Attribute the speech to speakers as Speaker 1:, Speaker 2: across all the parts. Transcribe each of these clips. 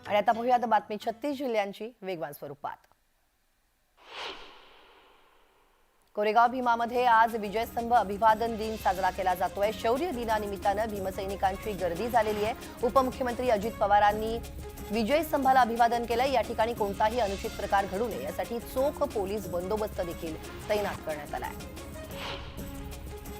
Speaker 1: आणि आता पाहूयात बातमी 36 जिल्ह्यांची वेगवान स्वरूपात। कोरेगाव भीमामध्ये आज विजयस्तंभ अभिवादन दिन साजरा केला जातोय। शौर्य दिनानिमित्तानं भीमसैनिकांची गर्दी झालेली आहे। उपमुख्यमंत्री अजित पवारांनी विजयस्तंभाला अभिवादन केलंय। या ठिकाणी कोणताही अनुचित प्रकार घडू नये यासाठी चोख पोलीस बंदोबस्त देखील तैनात करण्यात आला आहे।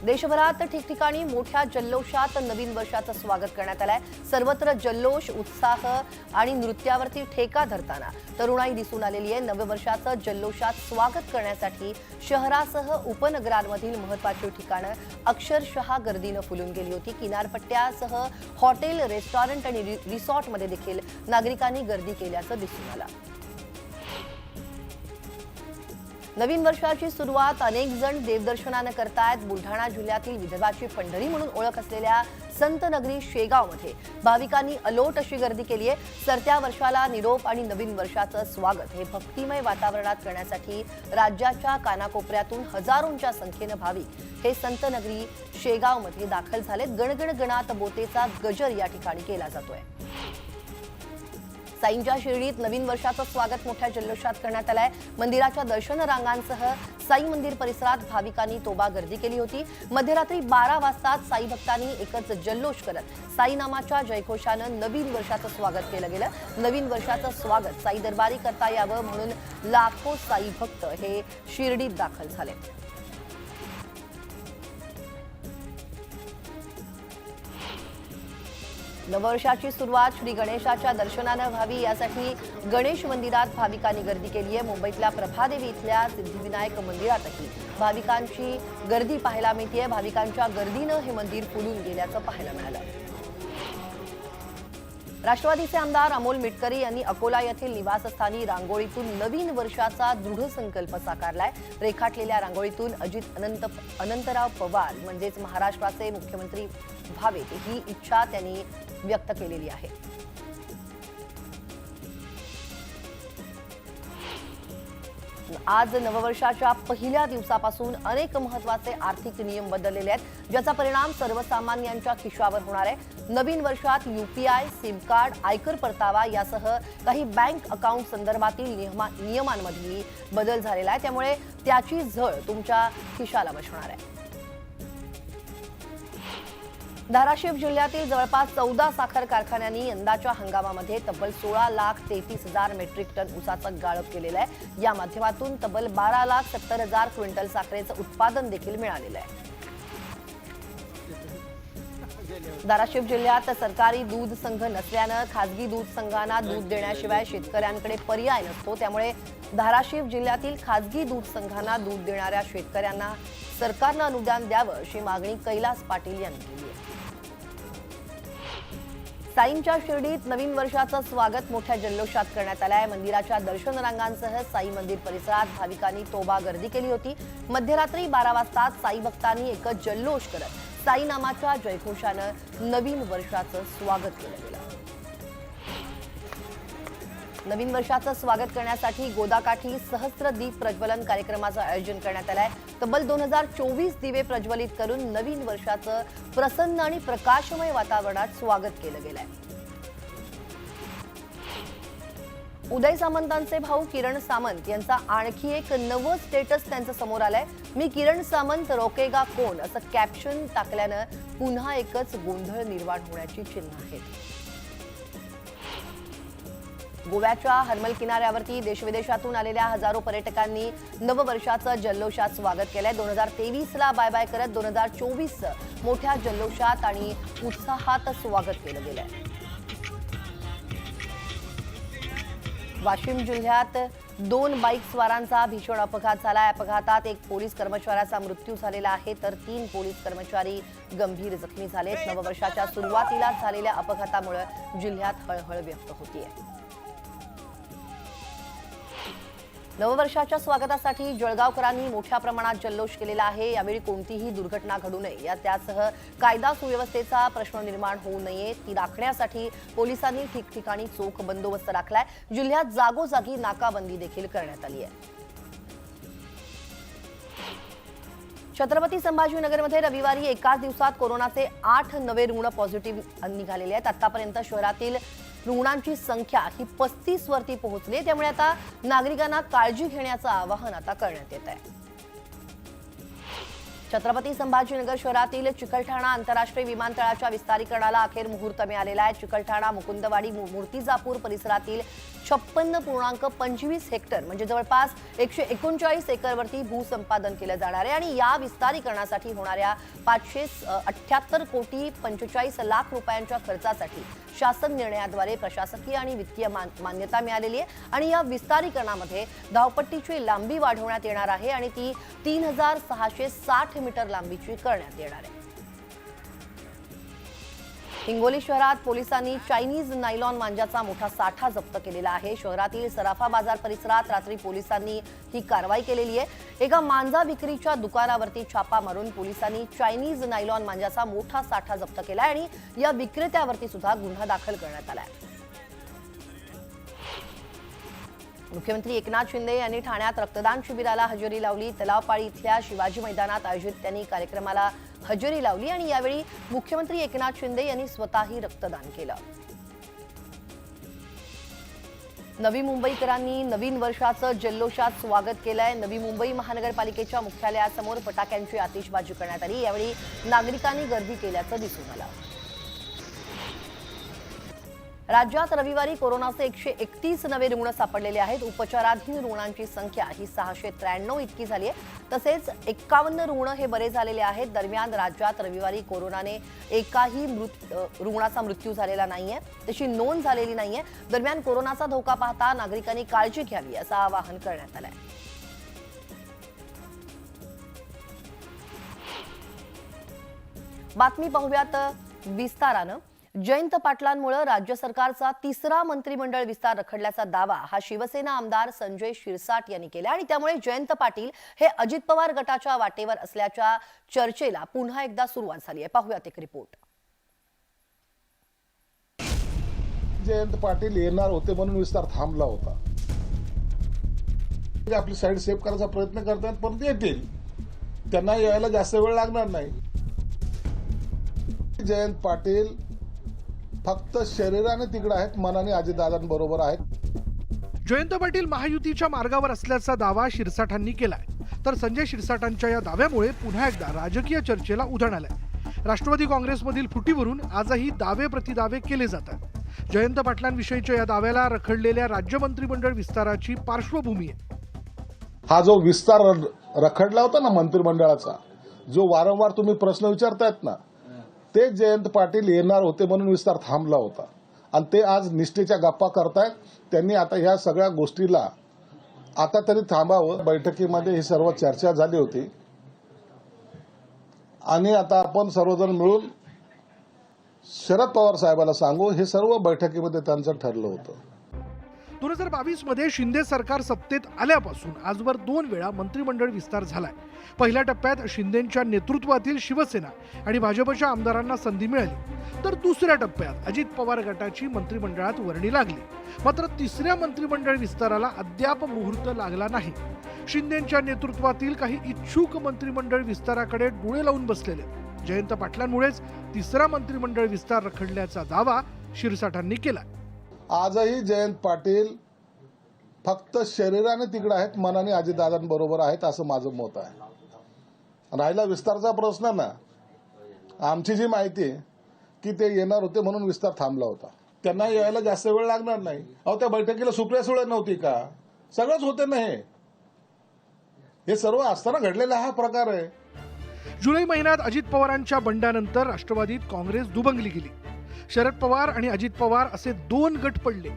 Speaker 1: देशभरात ठिकठिकाणी मोठ्या जल्लोषात नवीन वर्षाचं स्वागत करण्यात आलंय। सर्वत्र जल्लोष, उत्साह आणि नृत्यावरती ठेका धरताना तरुणाई दिसून आलेली आहे। नववर्षाचं जल्लोषात स्वागत करण्यासाठी शहरासह उपनगरांमधील महत्त्वाची ठिकाणं अक्षरशः गर्दीनं फुलून गेली होती। किनारपट्ट्यासह हॉटेल, रेस्टॉरंट आणि रिसॉर्टमध्ये देखील नागरिकांनी गर्दी केल्याचं दिसून आलं। नवीन वर्षाची सुरुवात अनेक जण देवदर्शनाने करतायत। बुलढाणा जिल्ह्यातील विदर्भाची पंढरी म्हणून ओळख असलेल्या संत नगरी शेगावमध्ये भाविकांनी अलोट अशी गर्दी केली आहे। सरत्या वर्षाला निरोप आणि नवीन वर्षाचं स्वागत हे भक्तिमय वातावरणात करण्यासाठी राज्याच्या कानाकोपऱ्यातून हजारोंच्या संख्येने भाविक हे संत नगरी शेगावमध्ये दाखल झालेत। गणगण गणात बोतेचा गजर या ठिकाणी केला जातोय। साईंच्या शिर्डीत नवीन वर्षाचं स्वागत मोठ्या जल्लोषात करण्यात आलंय। मंदिराच्या दर्शन रांगांसह साई मंदिर परिसरात भाविकांनी तोबा गर्दी केली होती। मध्यरात्री 12 वाजता साई भक्तांनी एकच जल्लोष करत साई नामाच्या जयघोषानं नवीन वर्षाचं स्वागत केलं गेलं। नवीन वर्षाचं स्वागत साई दरबारी करता यावं म्हणून लाखो साई भक्त हे शिर्डीत दाखल झाले। नववर्षाची सुरुवात श्री गणेशाच्या दर्शनानं व्हावी यासाठी गणेश मंदिरात भाविकांनी गर्दी केली आहे। मुंबईतल्या प्रभादेवी इथल्या सिद्धिविनायक मंदिरातही भाविकांची गर्दी पाहायला मिळते। भाविकांच्या गर्दीनं हे मंदिर फुलून गेल्याचं पाहायला मिळालं। राष्ट्रवादीचे आमदार अमोल मिटकरी यांनी अकोला येथील निवासस्थानी रांगोळीतून नवीन वर्षाचा दृढ संकल्प साकारलाय। रेखाटलेल्या रांगोळीतून अनंतराव पवार म्हणजेच महाराष्ट्राचे मुख्यमंत्री व्हावेत ही इच्छा त्यांनी व्यक्त केलेली आहे। आज नववर्षाच्या पहिल्या दिवसापासून अनेक महत्त्वाचे आर्थिक नियम बदललेले आहेत, ज्याचा परिणाम सर्वसामान्यांच्या खिशावर होणार आहे। नवीन वर्षात यूपीआय, सिम कार्ड, आयकर परतावा यासह काही बँक अकाउंट संदर्भातील नियमांमध्ये बदल झालेला आहे, त्यामुळे त्याची झळ तुमच्या खिशाला बसणार आहे। धाराशिव जिल्ह्यातील जवळपास 14 साखर कारखान्यांनी यंदाच्या हंगामामध्ये तब्बल 16,33,000 मेट्रिक टन ऊसाचं गाळप केलेलं आहे। या माध्यमातून तब्बल 12,70,000 क्विंटल साखरेचं उत्पादन देखील मिळालेलं आहे। धाराशिव जिल्ह्यात सरकारी दूध संघ नसल्यानं खासगी दूध संघांना दूध देण्याशिवाय शेतकऱ्यांकडे पर्याय नसतो, त्यामुळे धाराशिव जिल्ह्यातील खासगी दूध संघांना दूध देणाऱ्या शेतकऱ्यांना सरकारनं अनुदान द्यावं अशी मागणी कैलास पाटील यांनी केली आहे। साईंच्या शिर्डीत नवीन वर्षाचं स्वागत मोठ्या जल्लोषात करण्यात आलंय। मंदिराच्या दर्शन रांगांसह साई मंदिर परिसरात भाविकांनी तोबा गर्दी केली होती। मध्यरात्री 12 वाजता साई भक्तांनी एकच जल्लोष करत साई नामाच्या जयघोषानं नवीन वर्षाचं स्वागत केलं गेलं। नवीन वर्षाचं स्वागत करण्यासाठी गोदाकाठी सहस्त्र दीप प्रज्वलन कार्यक्रमाचं आयोजन करण्यात आलंय। तब्बल 2024 दिवे प्रज्वलित करून नवीन वर्षाचं प्रसन्न आणि प्रकाशमय वातावरणात स्वागत केलं गेलंय। उदय सामंतांचे भाऊ किरण सामंत यांचा आणखी एक नवं स्टेटस त्यांचं समोर आलंय। मी किरण सामंत रोकेगा कोण असं कॅप्शन टाकल्यानं पुन्हा एकच गोंधळ निर्माण होण्याची चिन्ह आहेत। गोव्याच्या हरमल किनाऱ्यावरती देशविदेशातून आलेल्या हजारो पर्यटकांनी नववर्षाचं जल्लोषात स्वागत केलंय। 2023ला बाय बाय करत 2024चं मोठ्या जल्लोषात आणि उत्साहात स्वागत केलं गेलंय। वाशिम जिल्ह्यात 2 बाईक स्वारांचा भीषण अपघात झाला। अपघातात एक पोलीस कर्मचाऱ्याचा मृत्यू झालेला आहे, तर 3 पोलीस कर्मचारी गंभीर जखमी झालेत। नववर्षाच्या सुरुवातीला झालेल्या अपघातामुळे जिल्ह्यात हळहळ व्यक्त होतीये। नववर्षाच्या स्वागतासाठी जळगावकरांनी मोठ्या प्रमाणात जल्लोष केलेला आहे। यावेळी कोणतीही दुर्घटना घडू नये त्यासह कायदा सुव्यवस्थेचा प्रश्न निर्माण होऊ नये ती राखण्यासाठी पोलिसांनी ठिकठिकाणी चोख बंदोबस्त राखलाय। जिल्ह्यात जागोजागी नाकाबंदी देखील करण्यात आली आहे। छत्रपती संभाजीनगरमध्ये रविवारी एकाच दिवसात कोरोनाचे 8 नवे रुग्ण पॉझिटिव्ह निघालेले आहेत। आतापर्यंत शहरातील रुग्णांची संख्या ही 35 वरती पोहोचली, त्यामुळे आता नागरिकांना काळजी घेण्याचं आवाहन आता करण्यात येत आहे. छत्रपती संभाजीनगर शहरातील चिकलठाणा आंतरराष्ट्रीय विमानतळाच्या विस्तारीकरणाला अखेर मुहूर्त मिळालेला आहे. चिकलठाणा मुकुंदवाडी मूर्तिजापूर परिसरातील 56.25 हेक्टर म्हणजे जवळपास 139 एकरवरती भूसंपादन केलं जाणार आहे आणि या विस्तारीकरणासाठी होणाऱ्या 578 कोटी 45 लाख रुपयांच्या खर्चासाठी शासन निर्णयाद्वारे प्रशासकीय आणि वित्तीय मान्यता मिळालेली आहे आणि या विस्तारीकरणामध्ये धावपट्टीची लांबी वाढवण्यात येणार आहे आणि ती 3660 मीटर लांबीची करण्यात येणार आहे. हिंगोली शहरात पोलिसांनी चायनीज नायलॉन मांजाचा मोठा साठा जप्त केलेला आहे. शहरातील सराफा बाजार परिसरात रात्री पोलिसांनी ही कारवाई केलेली आहे. एका मांजा विक्रीच्या दुकानावरती छापा मारून पोलिसांनी चायनीज नायलॉन मांजाचा मोठा साठा जप्त केला आणि या विक्रेत्यावरती सुद्धा गुन्हा दाखल करण्यात आला आहे. मुख्यमंत्री एकनाथ शिंदे यांनी ठाण्यात रक्तदान शिबिराला हजेरी लावली. तलावपाळी इथल्या शिवाजी मैदानात आयोजित त्यांनी कार्यक्रमाला हजेरी लावली आणि यावेळी मुख्यमंत्री एकनाथ शिंदे यांनी स्वतःही रक्तदान केलं. नवी मुंबईकरांनी नवीन वर्षाचं जल्लोषात स्वागत केलंय. नवी मुंबई महानगरपालिकेच्या मुख्यालयासमोर फटाक्यांची आतिषबाजी करण्यात आली. यावेळी नागरिकांनी गर्दी केल्याचं दिसून आलं. राज्यात रविवारी कोरोनाचे 131 नवे रुग्ण सापडलेले आहेत. उपचाराधीन रुग्णांची संख्या ही 693 इतकी झाली आहे. तसेच 51 रुग्ण हे बरे झालेले आहेत. दरम्यान राज्यात रविवारी कोरोनाने एकाही रुग्णाचा मृत्यू झालेला नाहीये, त्याची नोंद झालेली नाहीये. दरम्यान कोरोनाचा धोका पाहता नागरिकांनी काळजी घ्यावी असं आवाहन करण्यात आलंय. बातमी पाहूयात विस्तारानं. जयंत पाटलांमुळे राज्य सरकारचा तिसरा मंत्रिमंडळ विस्तार रखडल्याचा दावा हा शिवसेना आमदार संजय शिरसाट यांनी केला आणि त्यामुळे जयंत पाटील हे अजित पवार गटाच्या वाटेवर असल्याच्या चर्चेला पुन्हा एकदा सुरुवात झाली आहे. पाहूयात एक रिपोर्ट.
Speaker 2: जयंत पाटील येणार होते म्हणून विस्तार थांबला होता. आपली साईड सेव्ह करायचा प्रयत्न करतात, पण येतील. त्यांना यायला जास्त वेळ लागणार नाही. जयंत पाटील फक्त शरीराने तिकडे आहेत, मनाने अजितदादांबरोबर आहेत.
Speaker 3: जयंत पाटील महायुतीच्या मार्गावर असल्याचा दावा शिरसाटांनी केलाय. तर संजय शिरसाटांच्या या दाव्यामुळे पुन्हा एकदा राजकीय चर्चेला उधाण आलंय. राष्ट्रवादी काँग्रेसमधील फुटीवरून आजही दावे प्रतिदावे केले जातात. जयंत पाटलांविषयीच्या या दाव्याला रखडलेल्या राज्य मंत्रिमंडळ विस्ताराची पार्श्वभूमी आहे.
Speaker 2: हा जो विस्तार रखडला होता ना मंत्रिमंडळाचा, जो वारंवार तुम्ही प्रश्न विचारतायत ना, ते जयंत पाटील येणार होते म्हणून विस्तार थांबला होता आणि ते आज निष्ठेच्या गप्पा करतायत. त्यांनी आता ह्या सगळ्या गोष्टीला आता तरी थांबावं. बैठकीमध्ये ही सर्व चर्चा झाली होती आणि आता आपण सर्वजण मिळून शरद पवार साहेबांना सांगू, हे सर्व बैठकीमध्ये त्यांचं ठरलं होतं.
Speaker 3: 2022 मध्ये शिंदे सरकार सत्तेत आल्यापासून आजवर 2 वेळा मंत्रिमंडळ विस्तार झालाय. पहिल्या टप्प्यात शिंदेंच्या नेतृत्वातील शिवसेना आणि भाजपच्या आमदारांना संधी मिळाली, तर दुसऱ्या टप्प्यात अजित पवार गटाची मंत्रिमंडळात वर्णी लागली. मात्र तिसऱ्या मंत्रिमंडळ विस्ताराला अद्याप मुहूर्त लागला नाही. शिंदेंच्या नेतृत्वातील काही इच्छुक मंत्रिमंडळ विस्ताराकडे डोळे लावून बसलेले. जयंत पाटलांमुळेच तिसरा मंत्रिमंडळ विस्तार रखडल्याचा दावा शिरसाटांनी केला.
Speaker 2: आजही जयंत पाटील फक्त शरीराने तिकडे आहेत, मनाने अजितदादांबरोबर आहेत, असं माझं मत आहे. राहिला विस्तारचा प्रश्न ना, आमची जी माहिती आहे की ते येणार होते म्हणून विस्तार थांबला होता. त्यांना यायला जास्त वेळ लागणार नाही. अहो, त्या बैठकीला सुप्रिया सुळे नव्हती का? सगळंच होते ना. हे सर्व असताना घडलेला हा प्रकार आहे.
Speaker 3: जुलै महिन्यात अजित पवारांच्या बंडानंतर राष्ट्रवादीत काँग्रेस दुभंगली गेली. शरद पवार आणि अजित पवार असे 2 गट पडले.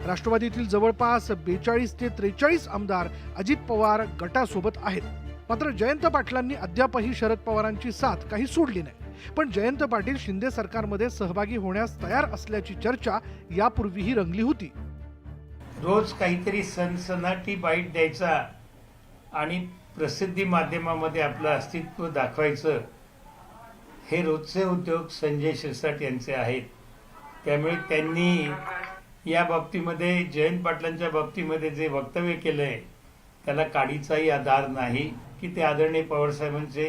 Speaker 3: राष्ट्रवादीतील जवळपास 42 ते 43 आमदार अजित पवार गटासोबत आहेत. मात्र जयंत पाटलांनी अद्यापही शरद पवारांची साथ काही सोडली नाही. पण जयंत पाटील शिंदे सरकारमध्ये सहभागी होण्यास तयार असल्याची चर्चा यापूर्वीही रंगली होती.
Speaker 4: रोज काहीतरी सनसनाटी बाईट द्यायचा आणि प्रसिद्धी माध्यमामध्ये आपलं अस्तित्व दाखवायचं, हे रोजचे उद्योग संजय शिरसाट यांचे आहेत. त्यामुळे त्यांनी या बाबतीमध्ये जयंत पाटलांच्या बाबतीमध्ये जे वक्तव्य केलंय त्याला काडीचाही आधार नाही की ते आदरणीय पवारसाहेबांचे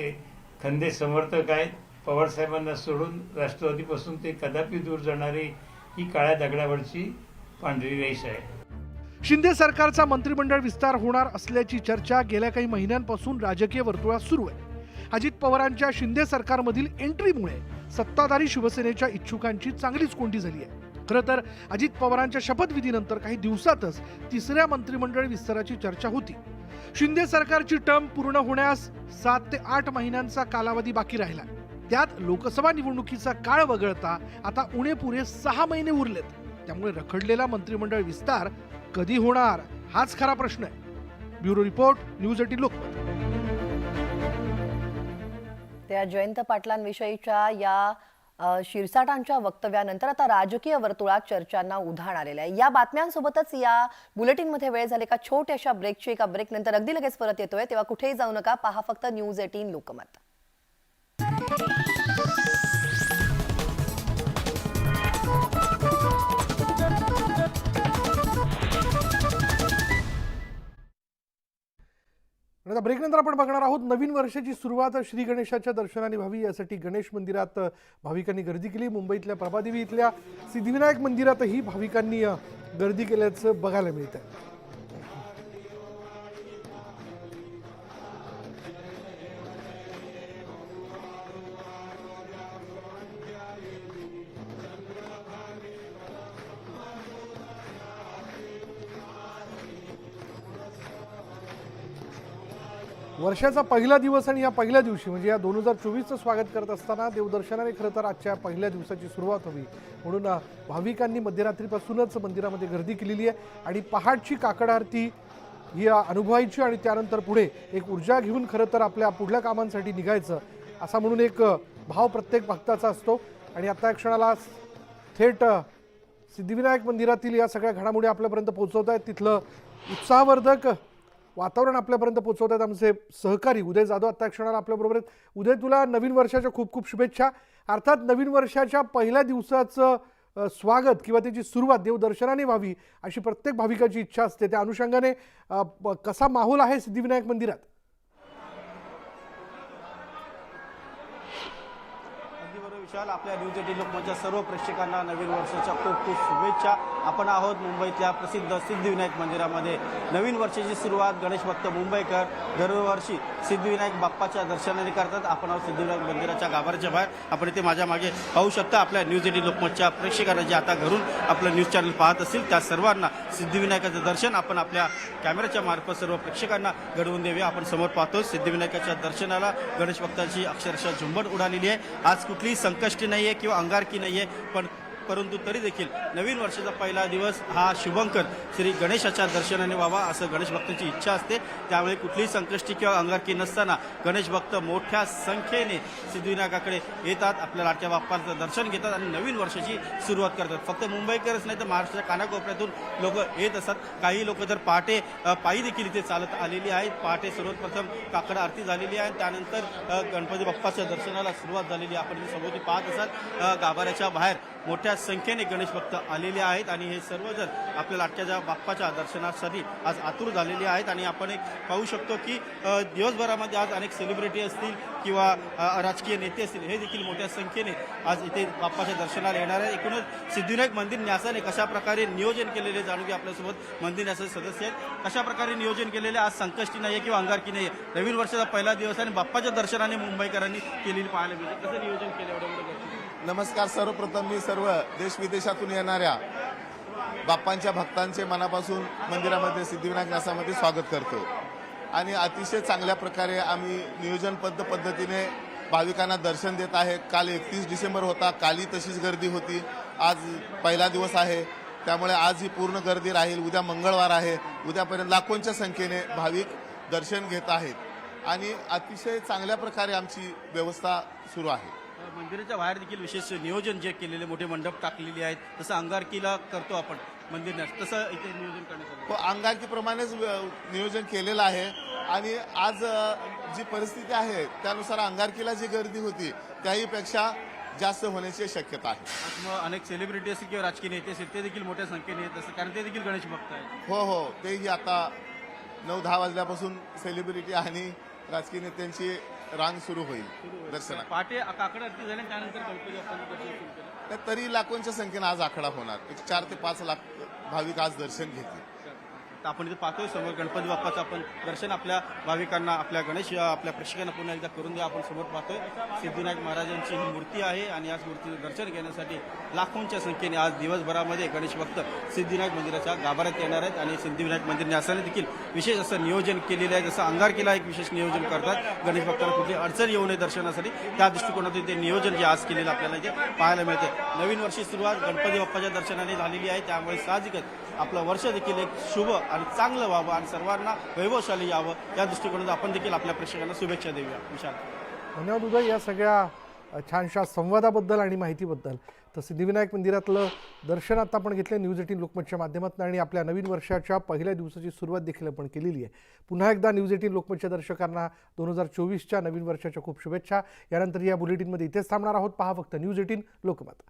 Speaker 4: खंदे समर्थक आहेत. पवारसाहेबांना सोडून राष्ट्रवादीपासून ते कदापि दूर जाणारे ही काळ्या दगडावरची पांढरी रेष आहे.
Speaker 3: शिंदे सरकारचा मंत्रिमंडळ विस्तार होणार असल्याची चर्चा गेल्या काही महिन्यांपासून राजकीय वर्तुळात सुरू आहे. अजित पवारांच्या शिंदे सरकारमधील एंट्रीमुळे सत्ताधारी शिवसेनेच्या इच्छुकांची चांगलीच कोंडी झाली आहे. खरं तर अजित पवारांच्या शपथविधीनंतर काही दिवसातच तिसऱ्या मंत्रिमंडळ विस्ताराची चर्चा होती. शिंदे सरकारची टर्म पूर्ण होण्यास 7 ते 8 महिन्यांचा कालावधी बाकी राहिला. त्यात लोकसभा निवडणुकीचा काळ वगळता आता उणे पुरे 6 महिने उरलेत. त्यामुळे रखडलेला मंत्रिमंडळ विस्तार कधी होणार हाच खरा प्रश्न आहे. Bureau report, news 18 Lokmat.
Speaker 1: त्या जयंत पाटलांविषयीच्या या शिरसाटांच्या वक्तव्यानंतर आता राजकीय वर्तुळात चर्चांना उधाण आलेलं आहे. या बातम्यांसोबतच या बुलेटिनमध्ये वेळ झाली का छोट्याशा ब्रेकची. एका ब्रेक नंतर अगदी लगेच परत येतोय, तेव्हा कुठेही जाऊ नका. पहा फक्त न्यूज 18 लोकमत.
Speaker 3: आता ब्रेक नंतर आपण बघणार आहोत नवीन वर्षाची सुरुवात श्री गणेशाच्या दर्शनाने व्हावी यासाठी गणेश मंदिरात भाविकांनी गर्दी केली. मुंबईतल्या प्रभादेवी इथल्या सिद्धिविनायक मंदिरातही भाविकांनी गर्दी केल्याचं बघायला मिळतं. वर्षाचा पहिला दिवस आणि या पहिल्या दिवशी म्हणजे या 2024चं स्वागत करत असताना देवदर्शनाने खरं तर आजच्या पहिल्या दिवसाची सुरुवात हवी म्हणून भाविकांनी मध्यरात्रीपासूनच मंदिरामध्ये गर्दी केलेली आहे. आणि पहाटची काकड आरती ही अनुभवायची आणि त्यानंतर पुढे एक ऊर्जा घेऊन खरं तर आपल्या पुढल्या कामांसाठी निघायचं असा म्हणून एक भाव प्रत्येक भक्ताचा असतो. आणि आता क्षणाला थेट सिद्धिविनायक मंदिरातील या सगळ्या घडामोडी आपल्यापर्यंत पोहोचवत आहेत. तिथलं उत्साहवर्धक वातावरण आपल्यापर्यंत पोहोचवत आहेत आमचे सहकारी उदय जाधव आता क्षणाला आपल्याबरोबर आहेत. उदय, तुला नवीन वर्षाच्या खूप खूप शुभेच्छा. अर्थात नवीन वर्षाच्या पहिल्या दिवसाचं स्वागत किंवा त्याची सुरुवात देवदर्शनाने व्हावी अशी प्रत्येक भाविकाची इच्छा असते. त्या अनुषंगाने कसा माहोल आहे सिद्धिविनायक मंदिरात?
Speaker 5: विशाल, आपल्या न्यूज 18 लोकमतच्या सर्व प्रेक्षकांना नवीन वर्षाच्या खूप खूप शुभेच्छा. आपण आहोत मुंबईतल्या प्रसिद्ध सिद्धिविनायक मंदिरामध्ये. नवीन वर्षाची सुरुवात गणेश भक्त मुंबईकर दरवर्षी सिद्धिविनायक बाप्पाच्या दर्शनाने करतात. आपण आहोत सिद्धिविनायक मंदिराच्या गाभाऱ्याच्या बाहेर. आपण इथे माझ्या मागे पाहू शकता. आपल्या न्यूज 18 लोकमतच्या प्रेक्षकांना जे आता घरून आपलं न्यूज चॅनल पाहत असतील त्या सर्वांना सिद्धिविनायकाचं दर्शन आपण आपल्या कॅमेऱ्याच्या मार्फत सर्व प्रेक्षकांना घडवून देऊया. आपण समोर पाहतो सिद्धिविनायकाच्या दर्शनाला गणेश भक्तांची अक्षरशः झुंबड उडालेली आहे. आज कुठलीही संकष्टी नाहीये किंवा अंगारकी नाहीये, परंतु तरी देखील नवीन वर्षाचा पहिला दिवस हा शुभंकर श्री गणेशाच्या दर्शनाने व्हावा असं गणेश भक्तांची इच्छा असते. त्यामुळे कुठलीही संकष्टी किंवा अंगारकी नसताना गणेश भक्त मोठ्या संख्येने सिद्धिविनायकाकडे येतात, आपल्या लाडक्या बाप्पाचं दर्शन घेतात आणि नवीन वर्षाची सुरुवात करतात. फक्त मुंबईकरच नाही तर महाराष्ट्राच्या कानाकोपऱ्यातून लोक येत असतात. काही लोक तर पहाटे पायी देखील इथे चालत आलेली आहेत. पहाटे सर्वप्रथम काकड आरती झालेली आहे, त्यानंतर गणपती बाप्पाच्या दर्शनाला सुरुवात झालेली आहे. आपण सभोवती पाहत असाल गाभाऱ्याच्या बाहेर मोठ्या संख्येने गणेश भक्त आलेले आहेत आणि हे सर्वजण आपल्या लाटक्याच्या बाप्पाच्या दर्शनासाठी आज आतुर झालेले आहेत. आणि आपण एक पाहू शकतो की दिवसभरामध्ये आज अनेक सेलिब्रिटी असतील किंवा राजकीय नेते असतील, हे देखील मोठ्या संख्येने आज इथे बाप्पाच्या दर्शनाला येणार आहे. एकूणच सिद्धिविनायक मंदिर न्यासाने कशा प्रकारे नियोजन केलेले जाणून की आपल्यासोबत मंदिर न्यासाचे सदस्य आहेत. कशा प्रकारे नियोजन केलेले, आज संकष्टी नाही किंवा अंगारकी नाही, नवीन वर्षाचा पहिला दिवस आणि बाप्पाच्या दर्शनाने मुंबईकरांनी केलेली पाहायला मिळते. कसं नियोजन केलं एवढं?
Speaker 6: नमस्कार. सर्वप्रथम मी सर्व देश विदेशातून येणाऱ्या बाप्पांच्या भक्तांचे मनापासून मंदिरामध्ये सिद्धिविनायक न्यासामध्ये स्वागत करतो. आणि अतिशय चांगल्या प्रकारे आम्ही नियोजनबद्ध पद्धतीने भाविकांना दर्शन देत आहे. काल 31 डिसेंबर होता, कालही तशीच गर्दी होती. आज पहिला दिवस आहे, त्यामुळे आज ही पूर्ण गर्दी राहील. उद्या मंगळवार आहे, उद्यापर्यंत लाखोंच्या संख्येने भाविक दर्शन घेत आहेत आणि अतिशय चांगल्या प्रकारे आमची व्यवस्था सुरू आहे.
Speaker 5: मंदिराच्या बाहेर देखील विशेष नियोजन जे केलेले मोठे मंडप टाकलेले आहेत, तसं अंगारकीला करतो आपण मंदिर तसं इथे नियोजन करण्यात आलं.
Speaker 6: अंगारकीप्रमाणेच नियोजन केलेलं आहे. आणि आज जी परिस्थिती आहे त्यानुसार अंगारकीला जी गर्दी होती त्याहीपेक्षा जास्त होण्याची शक्यता आहे.
Speaker 5: मग अनेक सेलिब्रिटी असतील किंवा राजकीय नेते असतील ते देखील मोठ्या संख्येने येत असतात, कारण ते देखील गणेश भक्त आहेत.
Speaker 6: हो, तेही आता 9-10 वाजल्यापासून सेलिब्रिटी आणि राजकीय नेत्यांची रांग सुरू होईल दर्शनात.
Speaker 5: पहाटे काकड आरती झाली त्यानंतर गणपती बाप्पांचं दर्शन सुरू केलं.
Speaker 6: तर तरी लाखोंच्या संख्येने आज आखाडा होणार. एक 4 ते 5 लाख भाविक आज दर्शन घेतील.
Speaker 5: तर आपण इथे पाहतोय समोर गणपती बाप्पाचं आपण दर्शन आपल्या भाविकांना, आपल्या आपल्या प्रेक्षकांना पुन्हा एकदा करून द्या. आपण समोर पाहतोय सिद्धिविनायक महाराजांची ही मूर्ती आहे आणि याच मूर्तीचं दर्शन घेण्यासाठी लाखोंच्या संख्येने आज दिवसभरामध्ये गणेश भक्त सिद्धिविनायक मंदिराच्या गाभाऱ्यात येणार आहेत. आणि सिद्धिविनायक मंदिर न्यासाने देखील विशेष असं नियोजन केलेलं आहे. जसं अंगारकीला एक विशेष नियोजन करतात गणेश भक्तांना कुठली अडचण येऊ नये दर्शनासाठी, त्या दृष्टिकोनातून ते नियोजन जे आज केलेलं आपल्याला इथे पाहायला मिळते. नवीन वर्षी सुरुवात गणपती बाप्पाच्या दर्शनाने झालेली आहे, त्यामुळे साहजिकच आपलं वर्ष देखील एक शुभ आणि चांगलं व्हावं आणि सर्वांना वैभवशाली यावं या दृष्टिकोनातून आपण देखील आपल्या प्रेक्षकांना शुभेच्छा देऊया. विशाल,
Speaker 3: धन्यवाद उदय या सगळ्या छानशा संवादाबद्दल आणि माहितीबद्दल. तर सिद्धिविनायक मंदिरातलं दर्शन आता आपण घेतलं न्यूज 18 लोकमतच्या माध्यमातून आणि आपल्या नवीन वर्षाच्या पहिल्या दिवसाची सुरुवात देखील आपण केलेली आहे. पुन्हा एकदा न्यूज 18 लोकमतच्या दर्शकांना 2024च्या नवीन वर्षाच्या खूप शुभेच्छा. यानंतर या बुलेटिनमध्ये इथेच थांबणार आहोत. पहा फक्त न्यूज 18 लोकमत.